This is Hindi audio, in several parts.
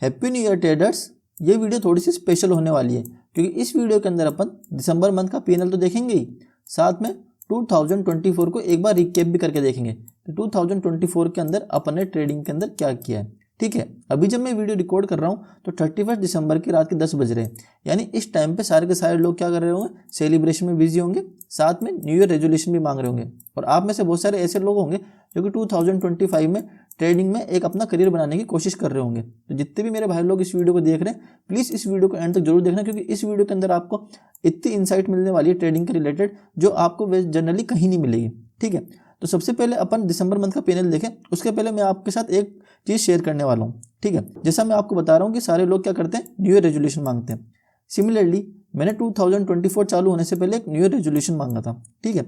Happy new year traders. ये वीडियो थोड़ी सी स्पेशल होने वाली है क्योंकि इस वीडियो के अंदर अपन दिसंबर मंथ का पीएनएल तो देखेंगे ही, साथ में 2024 को एक बार रिकैप भी करके देखेंगे कि 2024 के अंदर अपन ने ट्रेडिंग के अंदर क्या किया है। ठीक है, अभी जब मैं वीडियो रिकॉर्ड कर रहा हूँ तो 31 दिसंबर की रात के 10 बज रहे हैं, यानी इस टाइम पे सारे के सारे लोग क्या कर रहे होंगे, सेलिब्रेशन में बिजी होंगे, साथ में न्यू ईयर रेजोल्यूशन भी मांग रहे होंगे। और आप में से बहुत सारे ऐसे लोग होंगे जो कि 2025 में ट्रेडिंग में एक अपना करियर बनाने की कोशिश कर रहे होंगे। तो जितने भी मेरे भाई लोग इस वीडियो को देख रहे हैं, प्लीज़ इस वीडियो को एंड तक जरूर देखना, क्योंकि इस वीडियो के अंदर आपको इतनी इंसाइट मिलने वाली है ट्रेडिंग के रिलेटेड जो आपको जनरली कहीं नहीं मिलेगी। ठीक है, तो सबसे पहले अपन दिसंबर मंथ का पीएनएल देखें, उसके पहले मैं आपके साथ एक चीज़ शेयर करने वाला हूँ। ठीक है, जैसा मैं आपको बता रहा हूँ कि सारे लोग क्या करते हैं, न्यू ईयर रेजोल्यूशन मांगते हैं। सिमिलरली मैंने 2024 चालू होने से पहले एक न्यू ईयर रेजोल्यूशन मांगा था। ठीक है,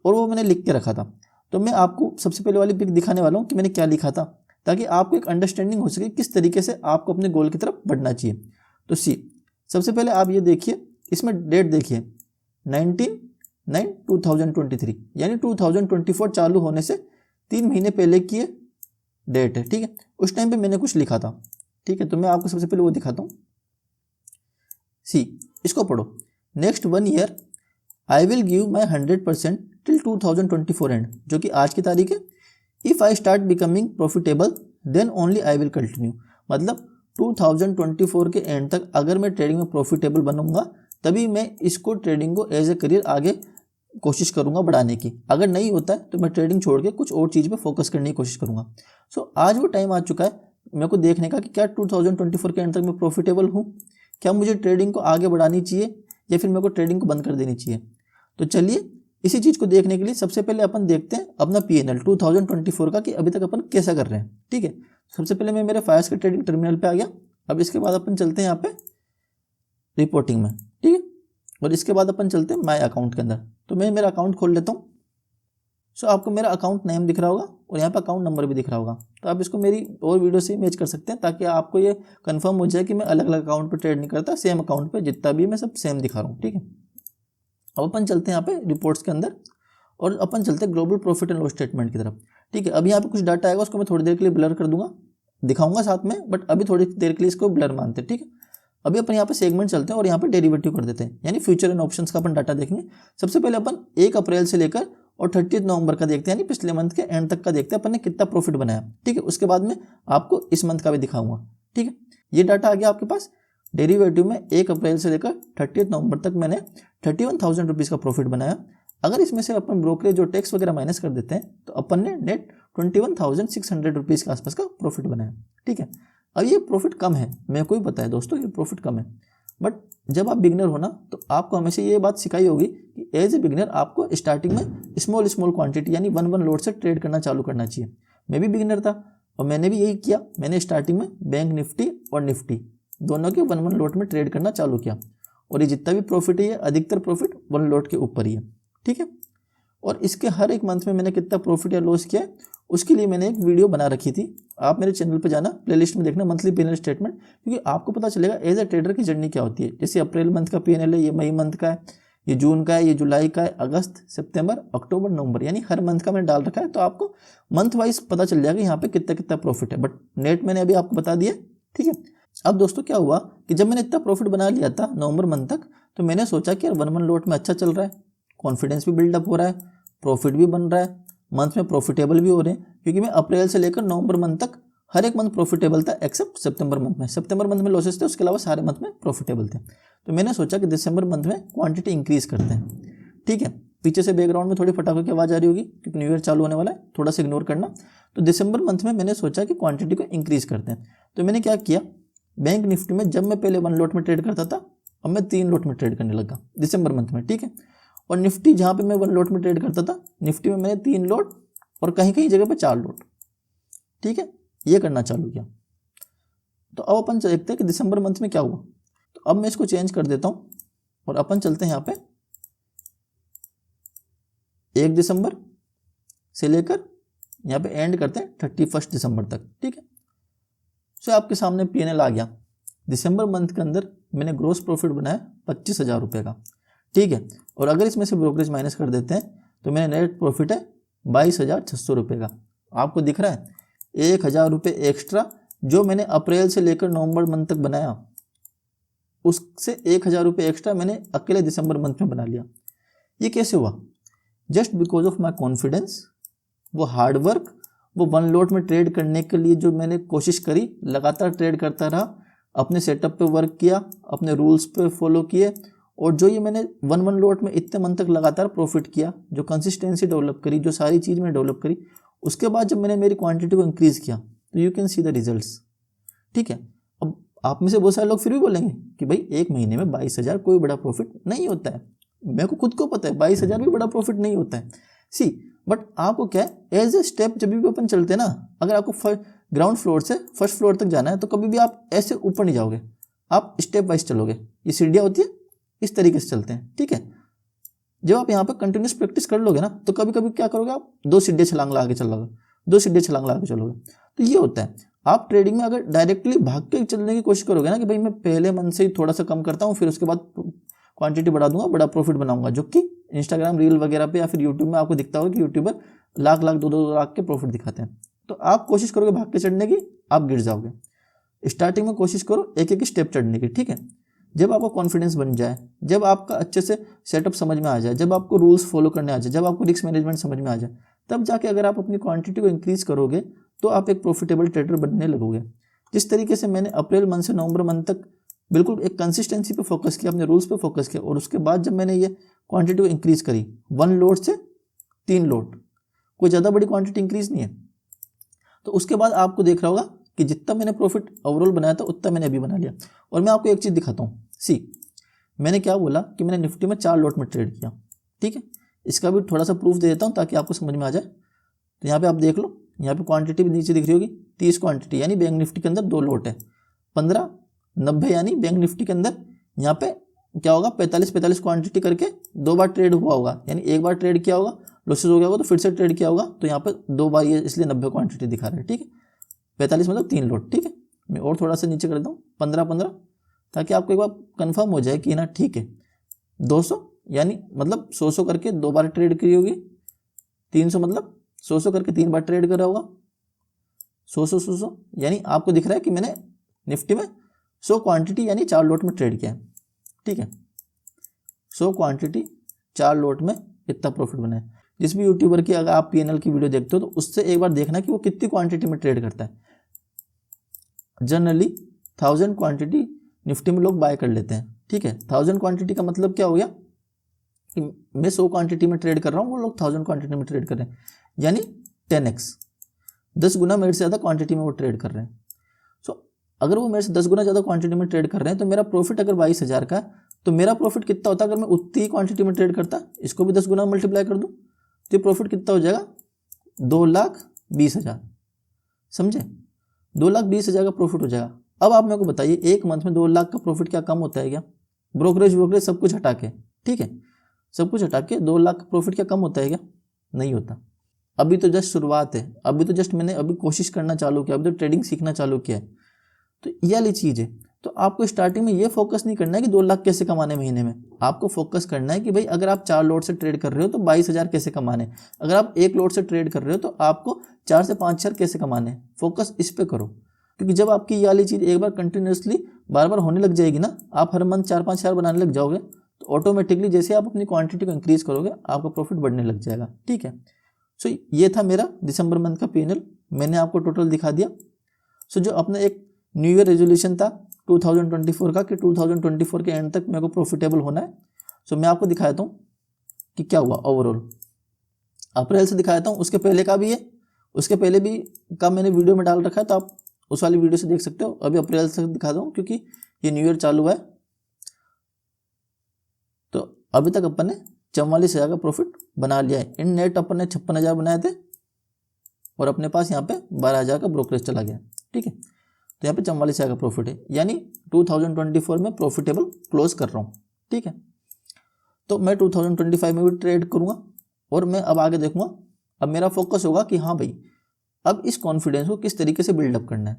और वो मैंने लिख के रखा था। तो मैं आपको सबसे पहले वाली पिक दिखाने वाला हूँ कि मैंने क्या लिखा था, ताकि आपको एक अंडरस्टैंडिंग हो सके किस तरीके से आपको अपने गोल की तरफ बढ़ना चाहिए। तो सबसे पहले आप ये देखिए, इसमें डेट देखिए 19/9/2023, यानी 2024 चालू होने से 3 महीने पहले की डेट है। ठीक है, उस टाइम पे मैंने कुछ लिखा था। ठीक है, तो मैं आपको सबसे पहले वो दिखाता हूँ। इसको पढ़ो। Next 1 year I will give my 100% till 2024 and, जो कि आज की तारीख है। If I start becoming profitable then only I will continue, मतलब 2024 के एंड तक अगर मैं ट्रेडिंग में प्रॉफिटेबल बनूंगा तभी मैं इसको ट्रेडिंग को एज ए करियर आगे कोशिश करूंगा बढ़ाने की। अगर नहीं होता है तो मैं ट्रेडिंग छोड़ के कुछ और चीज़ पे फोकस करने की कोशिश करूंगा। आज वो टाइम आ चुका है मेरे को देखने का कि क्या 2024 के एंड तक मैं प्रॉफिटेबल हूँ, क्या मुझे ट्रेडिंग को आगे बढ़ानी चाहिए या फिर मेरे को ट्रेडिंग को बंद कर देनी चाहिए। तो चलिए इसी चीज़ को देखने के लिए सबसे पहले अपन देखते हैं अपना पीएनएल 2024 का कि अभी तक अपन कैसा कर रहे हैं। ठीक है, सबसे पहले मैं मेरे फायर्स के ट्रेडिंग टर्मिनल पे आ गया। अब इसके बाद अपन चलते हैं यहाँ पे रिपोर्टिंग में। ठीक है, और इसके बाद अपन चलते हैं माय अकाउंट के अंदर। तो मैं मेरा अकाउंट खोल लेता हूँ। आपको मेरा अकाउंट नेम दिख रहा होगा और यहाँ पे अकाउंट नंबर भी दिख रहा होगा। तो आप इसको मेरी और वीडियो से मैच कर सकते हैं ताकि आपको ये कंफर्म हो जाए कि मैं अलग अलग अकाउंट पर ट्रेड नहीं करता, सेम अकाउंट पे जितना भी मैं सब सेम दिखा रहा हूँ। ठीक है, अब अपन चलते हैं यहाँ पे रिपोर्ट्स के अंदर और अपन चलते हैं global profit and loss statement की तरफ। ठीक है, अब यहाँ पे कुछ डाटा आएगा, उसको मैं थोड़ी देर के लिए ब्लर कर दूंगा, दिखाऊंगा साथ में, बट अभी थोड़ी देर के लिए इसको ब्लर मानते हैं। ठीक है, अभी अपन यहाँ पे सेगमेंट चलते हैं और यहाँ पे डेरिवेटिव कर देते हैं, यानी फ्यूचर एंड ऑप्शंस का अपन डाटा देखेंगे। सबसे पहले अपन 1 अप्रैल से लेकर और 30 नवंबर का देखते हैं, यानी पिछले मंथ के एंड तक का देखते हैं अपन ने कितना प्रॉफिट बनाया। ठीक है, उसके बाद में आपको इस मंथ का भी दिखाऊंगा। ठीक है, ये डाटा आ गया आपके पास। डेरिवेटिव में 1 अप्रैल से लेकर 30 नवंबर तक मैंने 31,000 रुपीज़ का प्रॉफिट बनाया। अगर इसमें से अपन ब्रोकरेज और टैक्स वगैरह माइनस कर देते हैं तो अपन ने नेट 21,600 रुपीज़ के आसपास का प्रॉफिट बनाया। ठीक है, अब ये प्रॉफिट कम है, मेरे को भी पता है दोस्तों ये प्रॉफिट कम है, बट जब आप बिगनर हो ना तो आपको हमेशा ये बात सिखाई होगी कि एज ए बिगनर आपको स्टार्टिंग में स्मॉल क्वांटिटी यानी 1 लॉट से ट्रेड करना चालू करना चाहिए। मैं भी बिगनर था और मैंने भी यही किया। मैंने स्टार्टिंग में बैंक निफ्टी और निफ्टी दोनों के 1 लॉट में ट्रेड करना चालू किया और ये जितना भी प्रॉफिट है ये अधिकतर प्रॉफिट 1 लॉट के ऊपर ही है। ठीक है, और इसके हर एक मंथ में मैंने कितना प्रॉफिट या लॉस किया है उसके लिए मैंने एक वीडियो बना रखी थी। आप मेरे चैनल पे जाना, प्लेलिस्ट में देखना मंथली पीएनएल स्टेटमेंट, क्योंकि आपको पता चलेगा एज ए ट्रेडर की जर्नी क्या होती है। जैसे अप्रैल मंथ का पीएनएल है, ये मई मंथ का है, ये जून का है, ये जुलाई का है, अगस्त, सितंबर, अक्टूबर, नवंबर, यानी हर मंथ का मैंने डाल रखा है। तो आपको मंथ वाइज पता चल जाएगा यहाँ पे कितना कितना प्रॉफिट है, बट नेट मैंने अभी आपको बता दिया। ठीक है, अब दोस्तों क्या हुआ कि जब मैंने इतना प्रॉफिट बना लिया था नवंबर मंथ तक, तो मैंने सोचा कि यार 1 लॉट में अच्छा चल रहा है, कॉन्फिडेंस भी बिल्डअप हो रहा है, प्रॉफिट भी बन रहा है, मंथ में प्रॉफिटेबल भी हो रहे हैं, क्योंकि मैं अप्रैल से लेकर नवंबर मंथ तक हर एक मंथ प्रॉफिटेबल था एक्सेप्ट सितंबर मंथ में। सितंबर मंथ में लॉसेस थे, उसके अलावा सारे मंथ में प्रॉफिटेबल थे। तो मैंने सोचा कि दिसंबर मंथ में क्वांटिटी इंक्रीज करते हैं। ठीक है, पीछे से बैकग्राउंड में थोड़ी फटाखों की आवाज़ आ रही होगी क्योंकि न्यू ईयर चालू होने वाला है, थोड़ा सा इग्नोर करना। तो दिसंबर मंथ में मैंने सोचा कि क्वांटिटी को इंक्रीज करते हैं। तो मैंने क्या किया, बैंक निफ्टी में जब मैं पहले 1 लॉट में ट्रेड करता था, अब मैं 3 लॉट में ट्रेड करने लगा दिसंबर मंथ में। ठीक है, और निफ्टी जहाँ पे मैं 1 लॉट में ट्रेड करता था, निफ्टी में मैंने 3 लॉट और कहीं कहीं जगह पे 4 लॉट, ठीक है, ये करना चालू किया। तो अब अपन देखते हैं कि दिसंबर मंथ में क्या हुआ। तो अब मैं इसको चेंज कर देता हूँ और अपन चलते हैं यहाँ पे 1 दिसंबर से लेकर यहाँ पे एंड करते हैं 31 दिसंबर तक। ठीक है, सो आपके सामने पीएनएल आ गया। दिसंबर मंथ के अंदर मैंने ग्रोस प्रॉफिट बनाया 25,000 रुपये का। ठीक है, और अगर इसमें से ब्रोकरेज माइनस कर देते हैं तो मेरा नेट प्रॉफिट है 22,600 रुपये का। आपको दिख रहा है 1,000 रुपये एक्स्ट्रा जो मैंने अप्रैल से लेकर नवंबर मंथ तक बनाया उससे 1000 रुपये एक्स्ट्रा मैंने अकेले दिसंबर मंथ में बना लिया। ये कैसे हुआ? Just because of my confidence, वो हार्डवर्क, वो वन लॉट में ट्रेड करने के लिए जो मैंने कोशिश करी, लगातार ट्रेड करता रहा, अपने सेटअप पे वर्क किया, अपने रूल्स पे फॉलो किए, और जो ये मैंने वन लॉट में इतने मंथ तक लगातार प्रॉफिट किया, जो कंसिस्टेंसी डेवलप करी, जो सारी चीज़ मैंने डेवलप करी, उसके बाद जब मैंने मेरी क्वांटिटी को इंक्रीज़ किया तो you can see the results. ठीक है, अब आप में से बहुत सारे लोग फिर भी बोलेंगे कि भाई एक महीने में 22,000 कोई बड़ा प्रॉफिट नहीं होता है। मेरे को खुद को पता है 22,000 भी बड़ा प्रॉफिट नहीं होता है। सी बट आपको क्या है, एज ए स्टेप जब भी अपन चलते हैं ना, अगर आपको ग्राउंड फ्लोर से फर्स्ट फ्लोर तक जाना है तो कभी भी आप ऐसे ऊपर नहीं जाओगे, आप स्टेप वाइज चलोगे। ये सीढ़ियाँ होती है, इस तरीके से चलते हैं। ठीक है, जब आप यहाँ पे कंटिन्यूस प्रैक्टिस कर लोगे ना तो कभी कभी क्या करोगे, आप 2 सीढ़ियाँ छलांग लगा के चलोगे, 2 सीढ़ियाँ छलांग लगा के चलोगे। तो ये होता है, आप ट्रेडिंग में अगर डायरेक्टली भाग के चलने की कोशिश करोगे ना कि भाई मैं पहले मन से ही थोड़ा सा कम करता हूँ, फिर उसके बाद क्वांटिटी बढ़ा दूंगा, बड़ा प्रॉफिट बनाऊंगा, जो कि इंस्टाग्राम रील वगैरह पे या फिर यूट्यूब में आपको दिखता होगा कि यूट्यूबर लाख 2 लाख के प्रॉफिट दिखाते हैं। तो आप कोशिश करोगे भाग के चढ़ने की, आप गिर जाओगे। स्टार्टिंग में कोशिश करो एक एक स्टेप चढ़ने की। ठीक है, जब आपको कॉन्फिडेंस बन जाए, जब आपका अच्छे से सेटअप समझ में आ जाए, जब आपको रूल्स फॉलो करने आ जाए, जब आपको रिस्क मैनेजमेंट समझ में आ जाए, तब जाके अगर आप अपनी क्वांटिटी को इंक्रीज करोगे तो आप एक प्रॉफिटेबल ट्रेडर बनने लगोगे। जिस तरीके से मैंने अप्रैल मंथ से नवंबर मंथ तक बिल्कुल एक कंसिस्टेंसी पे फोकस किया, अपने रूल्स पे फोकस किया, और उसके बाद जब मैंने ये क्वांटिटी को इंक्रीज करी 1 लोट से 3 लोट, कोई ज़्यादा बड़ी क्वांटिटी इंक्रीज नहीं है, तो उसके बाद आपको देख रहा होगा कि जितना मैंने प्रॉफिट ओवरऑल बनाया था उतना मैंने अभी बना लिया। और मैं आपको एक चीज़ दिखाता हूँ। सी मैंने क्या बोला कि मैंने निफ्टी में 4 लोट में ट्रेड किया। ठीक है, इसका भी थोड़ा सा प्रूफ दे देता हूँ ताकि आपको समझ में आ जाए। तो यहाँ पे आप देख लो, यहाँ पे क्वांटिटी भी नीचे दिख रही होगी, 30 क्वांटिटी, यानी बैंक निफ्टी के अंदर 2 लोट है। 15 90 यानी बैंक निफ्टी के अंदर यहाँ पे क्या होगा, 45 क्वांटिटी करके 2 बार ट्रेड हुआ होगा, यानी एक बार ट्रेड किया होगा, लॉसेज हो गया होगा तो फिर से ट्रेड किया होगा, तो यहाँ पे 2 बार ये इसलिए 90 क्वांटिटी दिखा रहा है। ठीक है, 45 मतलब 3 लोट। ठीक है, मैं और थोड़ा सा नीचे कर दूँ 15 ताकि आपको एक बार कंफर्म हो जाए कि ना ठीक है। 200 यानी मतलब 100 करके 2 बार ट्रेड की होगी, 300 मतलब 100 करके 3 बार ट्रेड करा होगा, 100 यानी आपको दिख रहा है कि मैंने निफ्टी में 100 क्वांटिटी यानी 4 लोट में ट्रेड किया है। ठीक है, 100 क्वांटिटी 4 लोट में इतना प्रॉफिट बना है। जिस भी यूट्यूबर की अगर आप PNL की वीडियो देखते हो तो उससे एक बार देखना कि वो कितनी क्वांटिटी में ट्रेड करता है। जनरली 1000 क्वांटिटी निफ्टी में लोग बाय कर लेते हैं। ठीक है, 1000 क्वांटिटी का मतलब क्या हो गया कि मैं 100 क्वांटिटी में ट्रेड कर रहा हूँ, वो लोग 1000 क्वांटिटी में ट्रेड कर रहे हैं, यानी 10x, 10 गुना मेरे से ज़्यादा क्वांटिटी में वो ट्रेड कर रहे हैं। सो अगर वो मेरे से 10 गुना ज़्यादा क्वांटिटी में ट्रेड कर रहे हैं तो मेरा प्रॉफिट अगर 22,000 का है तो मेरा प्रॉफिट कितना होता अगर मैं उतनी ही क्वांटिटी में ट्रेड करता, इसको भी 10 गुना मल्टीप्लाई कर दूँ तो प्रॉफिट कितना हो जाएगा, 2,20,000। समझे, 2,20,000 का प्रॉफिट हो जाएगा। अब आप मेरे को बताइए एक मंथ में 2 लाख का प्रॉफिट क्या कम होता है क्या? ब्रोकरेज सब कुछ हटा के, ठीक है, सब कुछ हटा के 2 लाख का प्रॉफिट क्या कम होता है क्या? नहीं होता। अभी तो जस्ट शुरुआत है, अभी तो जस्ट मैंने अभी कोशिश करना चालू किया, अभी तो ट्रेडिंग सीखना चालू किया है। तो ये वाली चीज़ है। तो आपको स्टार्टिंग में ये फोकस नहीं करना है कि 2 लाख कैसे कमाने महीने में, आपको फोकस करना है कि भाई अगर आप 4 लोट से ट्रेड कर रहे हो तो 22,000 कैसे कमाने, अगर आप 1 लोट से ट्रेड कर रहे हो तो आपको 4 से 5 शेयर कैसे कमाने। फोकस इस पे करो, क्योंकि जब आपकी ये वाली चीज़ एक बार कंटिन्यूसली बार बार होने लग जाएगी ना, आप हर मंथ 4-5 शेयर बनाने लग जाओगे तो ऑटोमेटिकली जैसे आप अपनी क्वांटिटी को इंक्रीज करोगे आपका प्रॉफिट बढ़ने लग जाएगा। ठीक है, सो ये था मेरा दिसंबर मंथ का P&L, मैंने आपको टोटल दिखा दिया। सो जो अपना एक न्यू ईयर रेजोल्यूशन था 2024 का कि 2024 के एंड तक मेरे को प्रॉफिटेबल होना है, सो मैं आपको दिखाता हूँ कि क्या हुआ ओवरऑल। अप्रैल से दिखाता हूँ, उसके पहले का भी है, उसके पहले भी का मैंने वीडियो में डाल रखा है तो आप उस वाली वीडियो से देख सकते हो। अभी अप्रैल से दिखाता हूँ क्योंकि ये न्यू ईयर चालू है। तो अभी तक अपन ने 44,000 का प्रॉफिट बना लिया है। इन नेट अपन ने 56,000 बनाए थे और अपने पास यहाँ पे 12,000 का ब्रोकरेज चला गया। ठीक है, तो यहाँ पे 44,000 का प्रॉफिट है, यानी 2024 में प्रॉफिटेबल क्लोज कर रहा हूँ। ठीक है, तो मैं 2025 में भी ट्रेड करूँगा और मैं अब आगे देखूँगा। अब मेरा फोकस होगा कि हाँ भाई अब इस कॉन्फिडेंस को किस तरीके से बिल्डअप करना है,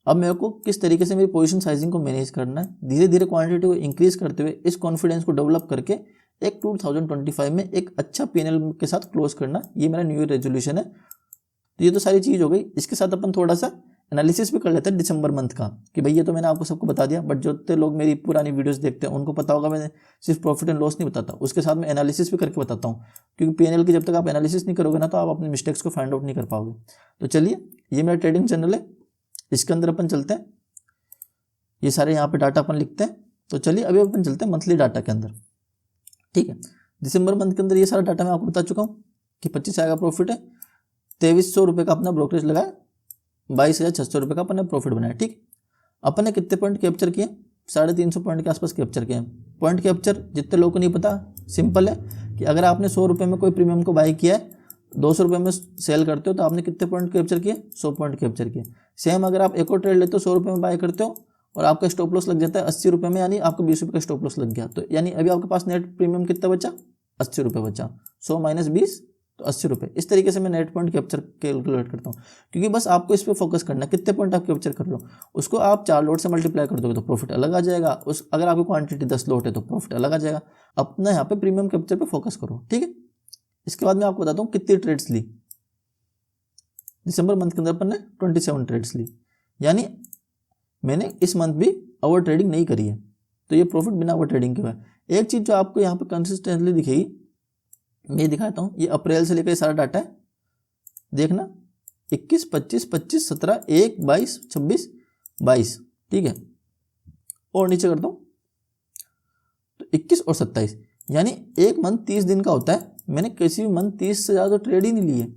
अब मेरे को किस तरीके से मेरी पोजीशन साइजिंग को मैनेज करना है, धीरे धीरे क्वांटिटी को इंक्रीज करते हुए इस कॉन्फिडेंस को डेवलप करके एक 2025 में एक अच्छा P&L के साथ क्लोज करना, ये मेरा न्यू ईयर रेजोल्यूशन है। तो ये तो सारी चीज़ हो गई। इसके साथ अपन थोड़ा सा एनालिसिस भी कर लेते हैं दिसंबर मंथ का कि भाई ये तो मैंने आपको सबको बता दिया, बट जो लोग मेरी पुरानी वीडियोस देखते हैं उनको पता होगा मैंने सिर्फ प्रॉफिट एंड लॉस नहीं बताता, उसके साथ में एनालिसिस भी करके बताता हूँ, क्योंकि पीएनएल की जब तक आप एनालिसिस नहीं करोगे ना तो आप अपनी मिस्टेक्स को फाइंड आउट नहीं कर पाओगे। तो चलिए, ये मेरा ट्रेडिंग चैनल है, इसके अंदर अपन चलते हैं, ये सारे यहाँ पे डाटा अपन लिखते हैं। तो चलिए अभी अपन चलते हैं मंथली डाटा के अंदर। ठीक है, दिसंबर मंथ के अंदर ये सारा डाटा मैं आपको बता चुका हूँ कि 25 का प्रॉफिट है, 2300 रुपये का अपना ब्रोकरेज लगाया, 22,600 रुपये का अपन ने प्रॉफिट बनाया। ठीक, अपन ने कितने पॉइंट कैप्चर किए? 350 पॉइंट के आसपास कैप्चर किए। पॉइंट कैप्चर जितने लोगों को नहीं पता, सिंपल है कि अगर आपने 100 रुपये में कोई प्रीमियम को बाई किया है, 200 रुपये में सेल करते हो तो आपने कितने पॉइंट कैप्चर किए? 100 पॉइंट कैप्चर किए। सेम अगर आप एक और ट्रेड लेते हो 100 रुपये में बाई करते हो और आपका स्टॉप लॉस लग जाता है 80 रुपये में, यानी आपको 20 रुपये का स्टॉप लॉस लग गया, तो यानी अभी आपके पास नेट प्रीमियम कितना बचा? 80 रुपये बचा। 100 माइनस 20 तो 80 रुपये। इस तरीके से मैं नेट पॉइंट कैप्चर कैलकुलेट करता हूँ, क्योंकि बस आपको इस पर फोकस करना है, कितने पॉइंट आप कैप्चर कर लो, उसको आप 4 लोट से मल्टीप्लाई कर दोगे तो प्रॉफिट अलग आ जाएगा। अगर आपकी क्वांटिटी 10 लोट है तो प्रॉफिट अलग आ जाएगा। अपना यहाँ पे प्रीमियम कैप्चर पे फोकस करो। ठीक है, इसके बाद मैं आपको बताता हूँ कितनी ट्रेड्स ली। दिसंबर मंथ के अंदर अपन ने 27 ट्रेड्स ली, यानी मैंने इस मंथ भी ओवर ट्रेडिंग नहीं करी है, तो ये प्रॉफिट बिना ओवर ट्रेडिंग के हुआ है। एक चीज़ जो आपको यहाँ पे कंसिस्टेंटली दिखेगी, मैं दिखाता हूँ, ये अप्रैल से लेकर सारा डाटा है, देखना 21, 25, 25, 17, 1, 22, 26, 22। ठीक है, और नीचे करता हूँ तो 21 और 27, यानी एक मंथ 30 दिन का होता है, मैंने किसी भी मंथ 30 से ज़्यादा तो ट्रेड ही नहीं ली है।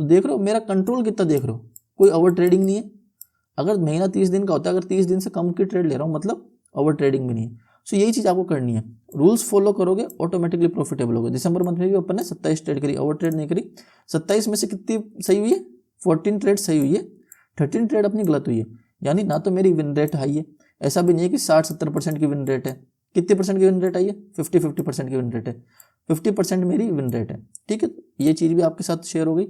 तो देख रहे हो मेरा कंट्रोल कितना, देख रहे हो कोई ओवर ट्रेडिंग नहीं है। अगर महीना 30 दिन का होता है, अगर 30 दिन से कम की ट्रेड ले रहा हूँ मतलब ओवर ट्रेडिंग भी नहीं है। सो यही चीज़ आपको करनी है, रूल्स फॉलो करोगे ऑटोमेटिकली प्रॉफिटेबल होगे। दिसंबर मंथ में भी अपन ने 27 ट्रेड करी, ओवर ट्रेड नहीं करी। 27 में से कितनी सही हुई है? 14 ट्रेड सही हुई है, 13 ट्रेड अपनी गलत हुई है, यानी ना तो मेरी विन रेट हाई है, ऐसा भी नहीं है कि 60-70% की विन रेट है। कितने परसेंट की विन रेट आई है? 50% की विन रेट है, 50% मेरी विन रेट है। ठीक है, ये चीज़ भी आपके साथ शेयर हो गई।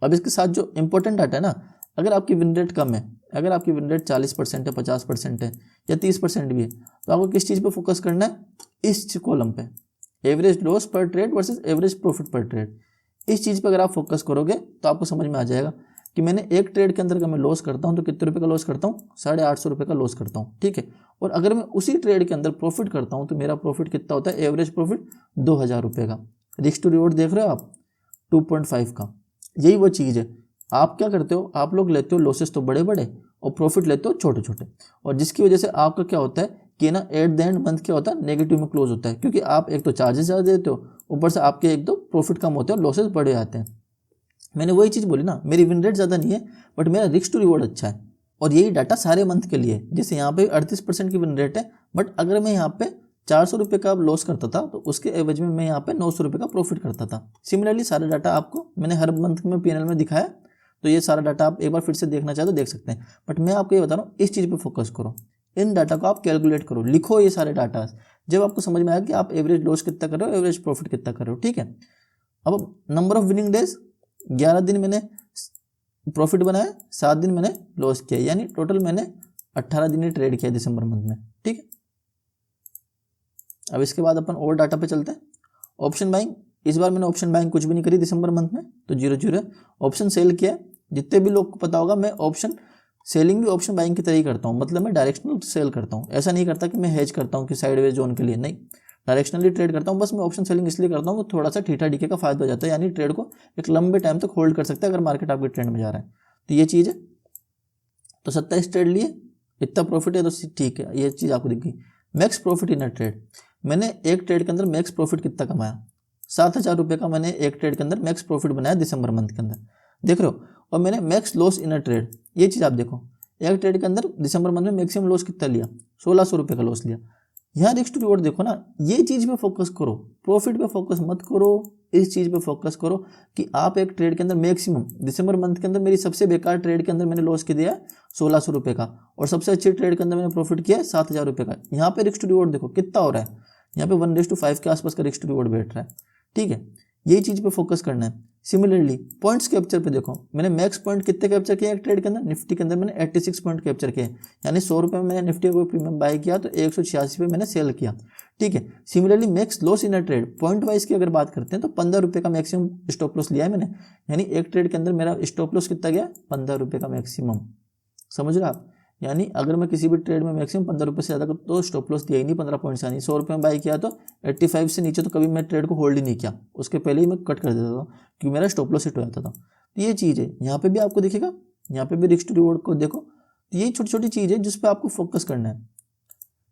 अब इसके साथ जो इंपॉर्टेंट डाटा है ना, अगर आपकी विन रेट कम है, अगर आपकी विन रेट 40% है, 50% है या 30% भी है, तो आपको किस चीज़ पे फोकस करना है? इस कॉलम पे, एवरेज लॉस पर ट्रेड वर्सेस एवरेज प्रॉफिट पर ट्रेड। इस चीज़ पे अगर आप फोकस करोगे तो आपको समझ में आ जाएगा कि मैंने एक ट्रेड के अंदर अगर मैं लॉस करता हूँ तो कितने रुपये का लॉस करता हूँ? 850 रुपये का लॉस करता हूँ। ठीक है, और अगर मैं उसी ट्रेड के अंदर प्रॉफिट करता हूँ तो मेरा प्रॉफिट कितना होता है? एवरेज प्रॉफिट 2000 रुपये का। रिस्क टू रिवॉर्ड देख रहे हो आप 2.5 का। यही वो चीज़ है, आप क्या करते हो, आप लोग लेते हो लॉसेस तो बड़े बड़े और प्रॉफिट लेते हो छोटे छोटे, और जिसकी वजह से आपका क्या होता है कि ना एट द एंड मंथ क्या होता है? नेगेटिव में क्लोज होता है, क्योंकि आप एक तो चार्जेस ज़्यादा देते हो, ऊपर से आपके एक तो प्रॉफिट कम होते हैं और लॉसेस बढ़े आते हैं। मैंने वही चीज़ बोली ना, मेरी विन रेट ज़्यादा नहीं है बट मेरा रिस्क टू रिवॉर्ड अच्छा है, और यही डाटा सारे मंथ के लिए। जैसे यहाँ पे 38% की विन रेट है, बट अगर मैं यहाँ पे 400 रुपये का लॉस करता था तो उसके एवज में मैं यहाँ पे 900 रुपये का प्रॉफिट करता था। सिमिलरली सारा डाटा आपको मैंने हर मंथ में पीएनएल में दिखाया, तो ये सारा डाटा आप एक बार फिर से देखना चाहे तो देख सकते हैं। बट मैं आपको ये बता रहा हूँ, इस चीज़ पे फोकस करो, इन डाटा को आप कैलकुलेट करो, लिखो ये सारे डाटा, जब आपको समझ में आएगा कि आप एवरेज लॉस कितना कर रहे हो, एवरेज प्रॉफिट कितना कर रहे हो। ठीक है, अब नंबर ऑफ विनिंग डेज, 11 दिन मैंने प्रॉफिट बनाया, 7 दिन मैंने लॉस किया, यानी टोटल मैंने 18 दिन ही ट्रेड किया दिसंबर मंथ में। ठीक है, अब इसके बाद अपन और डाटा पे चलते हैं। ऑप्शन बाइंग, इस बार मैंने ऑप्शन बाइंग कुछ भी नहीं करी दिसंबर मंथ में, तो 0-0। ऑप्शन सेल किया, जितने भी लोग को पता होगा मैं ऑप्शन सेलिंग भी ऑप्शन बाइंग की तरह ही करता हूँ, मतलब मैं डायरेक्शनल सेल करता हूँ। ऐसा नहीं करता कि मैं हेज करता हूँ कि साइडवेज जोन के लिए, नहीं, डायरेक्शनली ट्रेड करता हूँ। बस मैं ऑप्शन सेलिंग इसलिए करता हूँ कि थोड़ा सा ठीठा डीके का फायदा हो जाता है, यानी ट्रेड को एक लंबे टाइम तक होल्ड कर सकते हैं अगर मार्केट आपके ट्रेंड में जा रहा है, तो ये चीज़ है। तो 27 ट्रेड लिए, इतना प्रॉफिट है तो ठीक है, ये चीज़ आपको दिख गई। Max profit in a trade, मैंने एक ट्रेड के अंदर मैक्स प्रॉफिट कितना कमाया? 7000 रुपये का मैंने एक ट्रेड के अंदर मैक्स प्रॉफिट बनाया दिसंबर मंथ के अंदर, देख रहे हो। और मैंने max loss in a trade, ये चीज़ आप देखो, एक ट्रेड के अंदर दिसंबर मंथ में मैक्सिमम लॉस कितना लिया? 1600 रुपये का लॉस लिया। यहाँ रिस्क टू रिवॉर्ड देखो ना, ये चीज़ पे फोकस करो, प्रॉफिट पे फोकस मत करो, इस चीज़ पे फोकस करो कि आप एक ट्रेड के अंदर मैक्सिमम, दिसंबर मंथ के अंदर मेरी सबसे बेकार ट्रेड के अंदर मैंने लॉस किया दिया 1600 रुपये का, और सबसे अच्छे ट्रेड के अंदर मैंने प्रॉफिट किया 7000 रुपये का। यहाँ पे रिस्क टू रिवॉर्ड देखो कितना हो रहा है, यहाँ पे 1:5 के आसपास का रिस्क टू रिवॉर्ड बैठ रहा है। ठीक है, यही चीज़ पे फोकस करना है। सिमिलरली पॉइंट्स कैप्चर पे देखो, मैंने मैक्स पॉइंट कितने कैप्चर किए एक ट्रेड के अंदर, निफ्टी के अंदर मैंने 86 पॉइंट कैप्चर किए, यानी 100 रुपये में मैंने निफ्टी को प्रीमियम बाय किया तो 186 पे मैंने सेल किया, ठीक है। Similarly max loss in a trade point wise की अगर बात करते हैं तो 15 रुपये का मैक्सिमम स्टॉप लॉस लिया है मैंने, यानी एक ट्रेड के अंदर मेरा स्टॉप लॉस कितना गया, 15 रुपये का मैक्सिमम, समझ रहे आप। यानी अगर मैं किसी भी ट्रेड में मैक्सिमम 15 रुपये से ज़्यादा तो स्टॉप लॉस दिया ही नहीं 15 पॉइंट से, यानी 100 रुपये में बाई किया तो 85 से नीचे तो कभी मैं ट्रेड को होल्ड ही नहीं किया, उसके पहले ही मैं कट कर देता था क्योंकि मेरा स्टॉप लॉस हिट हो जाता था। तो ये चीज़ है, यहाँ पे भी आपको दिखेगा, यहाँ पे भी रिस्क टू रिवॉर्ड को देखो, तो ये छोटी छोटी चीज़ है जिस पर आपको फोकस करना है,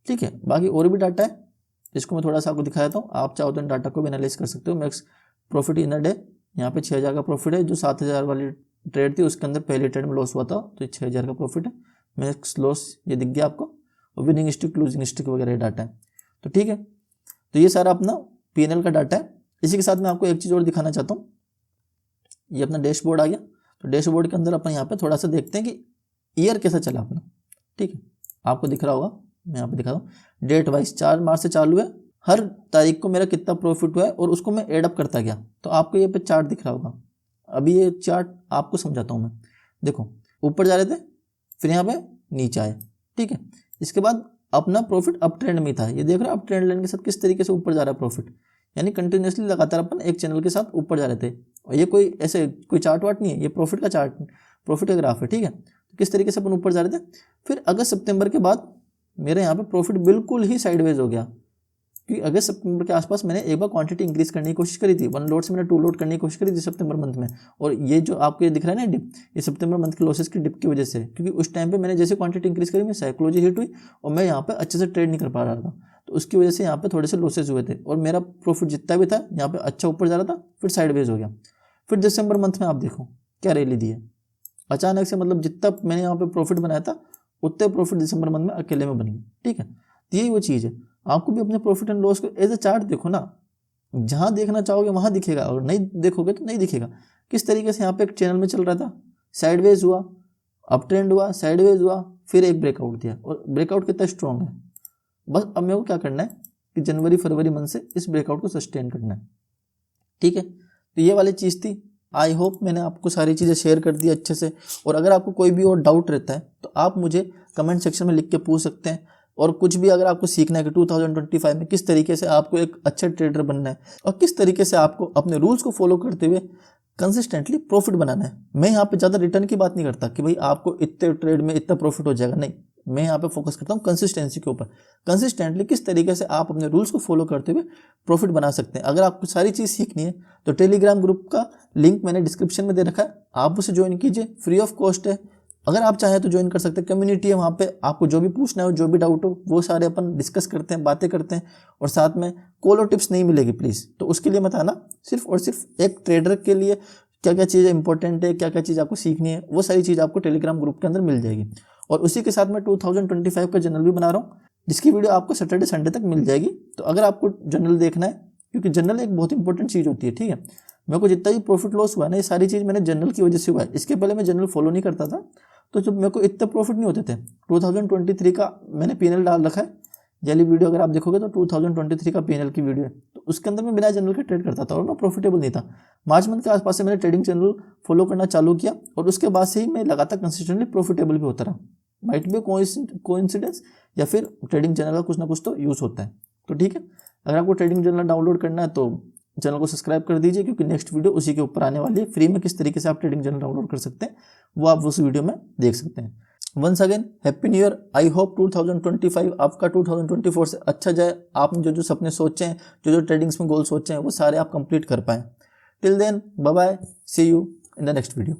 ठीक है। बाकी और भी डाटा है जिसको मैं थोड़ा सा आपको दिखाया था, आप चाहो तो इन डाटा को भी एनालाइज कर सकते हो। Max profit in a day, यहाँ पे 6000 का प्रॉफिट है, जो 7000 वाली ट्रेड थी उसके अंदर पहले ट्रेड में लॉस हुआ था तो 6000 का प्रॉफिट है। मैक्स लॉस ये दिख गया आपको, और विनिंग स्टिक लूजिंग स्टिक वगैरह डाटा है, तो ठीक है। तो ये सारा अपना पीएनएल का डाटा है। इसी के साथ मैं आपको एक चीज़ और दिखाना चाहता हूँ, ये अपना डैशबोर्ड आ गया। तो डैशबोर्ड के अंदर अपन यहाँ पे थोड़ा सा देखते हैं कि ईयर कैसा चला अपना, ठीक है। आपको दिख रहा होगा, मैं यहाँ पे दिखा रहा हूँ, डेट वाइज 4 मार्च से चालू है, हर तारीख को मेरा कितना प्रॉफिट हुआ है और उसको मैं एडअप करता गया। तो आपको ये पे चार्ट दिख रहा होगा, अभी ये चार्ट आपको समझाता हूँ मैं। देखो ऊपर जा रहे थे, फिर यहाँ पे नीचे आए, ठीक है। इसके बाद अपना प्रॉफिट अप ट्रेंड में था, ये देख रहे हो अप ट्रेंड लाइन के साथ किस तरीके से ऊपर जा रहा है प्रॉफिट, यानी कंटिन्यूसली लगातार अपन एक चैनल के साथ ऊपर जा रहे थे। और ये कोई ऐसे कोई चार्ट वार्ट नहीं है, ये प्रॉफिट का चार्ट, प्रॉफिट का ग्राफ है, ठीक है। तो किस तरीके से अपन ऊपर जा रहे थे। फिर अगस्त सितंबर के बाद मेरे यहाँ पे प्रॉफिट बिल्कुल ही साइडवेज हो गया, क्योंकि अगस्त सितंबर के आसपास मैंने एक बार क्वांटिटी इंक्रीज करने की कोशिश करी थी, 1 लोड से मैंने 2 लोड करने की कोशिश करी थी सितंबर मंथ में। और ये जो आपको ये दिख रहा है ना डिप, ये सितंबर मंथ के लॉसेस की डिप की वजह से, क्योंकि उस टाइम पे मैंने जैसे क्वांटिटी इंक्रीज करी, मैं साइकोलॉजी हिट हुई और मैं यहाँ पे अच्छे से ट्रेड नहीं कर पा रहा था, तो उसकी वजह से यहाँ पे थोड़े से लॉसेज हुए थे और मेरा प्रॉफिट जितना भी था यहाँ पे अच्छा ऊपर जा रहा था, फिर साइडवेज हो गया। फिर दिसंबर मंथ में आप देखो क्या रैली दी है अचानक से, मतलब जितना मैंने यहाँ पे प्रॉफिट बनाया था उतने प्रॉफिट दिसंबर मंथ में अकेले में बन गया, ठीक है। यही वो चीज़ है, आपको भी अपने प्रॉफिट एंड लॉस को एज ए चार्ट देखो ना, जहाँ देखना चाहोगे वहाँ दिखेगा और नहीं देखोगे तो नहीं दिखेगा। किस तरीके से यहाँ पे एक चैनल में चल रहा था, साइडवेज हुआ, अप ट्रेंड हुआ, साइडवेज हुआ, फिर एक ब्रेकआउट दिया और ब्रेकआउट कितना स्ट्रॉन्ग है। बस अब मेरे को क्या करना है कि जनवरी फरवरी मंथ से इस ब्रेकआउट को सस्टेन करना है, ठीक है। तो ये वाली चीज़ थी। आई होप मैंने आपको सारी चीज़ें शेयर कर दी अच्छे से, और अगर आपको कोई भी और डाउट रहता है तो आप मुझे कमेंट सेक्शन में लिख के पूछ सकते हैं। और कुछ भी अगर आपको सीखना है कि 2025 में किस तरीके से आपको एक अच्छा ट्रेडर बनना है और किस तरीके से आपको अपने रूल्स को फॉलो करते हुए कंसिस्टेंटली प्रॉफिट बनाना है। मैं यहाँ पे ज़्यादा रिटर्न की बात नहीं करता कि भाई आपको इतने ट्रेड में इतना प्रॉफिट हो जाएगा, नहीं, मैं यहाँ पे फोकस करता हूँ कंसिस्टेंसी के ऊपर। कंसिस्टेंटली किस तरीके से आप अपने रूल्स को फॉलो करते हुए प्रॉफिट बना सकते हैं। अगर आपको सारी चीज़ सीखनी है तो टेलीग्राम ग्रुप का लिंक मैंने डिस्क्रिप्शन में दे रखा है, आप उसे ज्वाइन कीजिए, फ्री ऑफ कॉस्ट है। अगर आप चाहें तो ज्वाइन कर सकते हैं, कम्युनिटी है वहाँ पे, आपको जो भी पूछना हो, जो भी डाउट हो, वो सारे अपन डिस्कस करते हैं, बातें करते हैं। और साथ में कॉल और टिप्स नहीं मिलेगी प्लीज़, तो उसके लिए मत आना। सिर्फ और सिर्फ एक ट्रेडर के लिए क्या क्या चीज़ इंपॉर्टेंट है, क्या क्या चीज़ आपको सीखनी है, वो सारी चीज़ आपको टेलीग्राम ग्रुप के अंदर मिल जाएगी। और उसी के साथ मैं 2025 का जर्नल भी बना रहा हूँ, जिसकी वीडियो आपको सैटरडे संडे तक मिल जाएगी। तो अगर आपको जर्नल देखना है, क्योंकि जर्नल एक बहुत इंपॉर्टेंट चीज़ होती है, ठीक है। मेरे को जितना भी प्रॉफिट लॉस हुआ ना, ये सारी चीज़ मैंने जर्नल की वजह से हुआ है। इसके पहले मैं जर्नल फॉलो नहीं करता था, तो जब मेरे को इतने प्रॉफिट नहीं होते थे। 2023 का मैंने पीएनएल डाल रखा है, वाली वीडियो अगर आप देखोगे तो 2023 का पीएनएल की वीडियो है, तो उसके अंदर मैं बिना जर्नल के ट्रेड करता था और मैं प्रॉफिटेबल नहीं था। मार्च मंथ के आसपास से मैंने ट्रेडिंग चैनल फॉलो करना चालू किया और उसके बाद से ही मैं लगातार कंसिस्टेंटली प्रॉफिटेबल भी होता रहा। माइट बी कोइंसिडेंस या फिर ट्रेडिंग चैनल का कुछ ना कुछ तो यूज़ होता है। तो ठीक है, अगर आपको ट्रेडिंग जर्नल डाउनलोड करना है तो चैनल को सब्सक्राइब कर दीजिए, क्योंकि नेक्स्ट वीडियो उसी के ऊपर आने वाली है। फ्री में किस तरीके से आप ट्रेडिंग जर्नल डाउनलोड कर सकते हैं वो आप उस वीडियो में देख सकते हैं। Once again happy new year. I hope 2025 आपका 2024 से अच्छा जाए। आपने जो जो सपने सोचे हैं, जो जो ट्रेडिंग्स में गोल सोचे हैं, वो सारे आप कंप्लीट कर पाएँ। Till then bye bye, see you in the next video.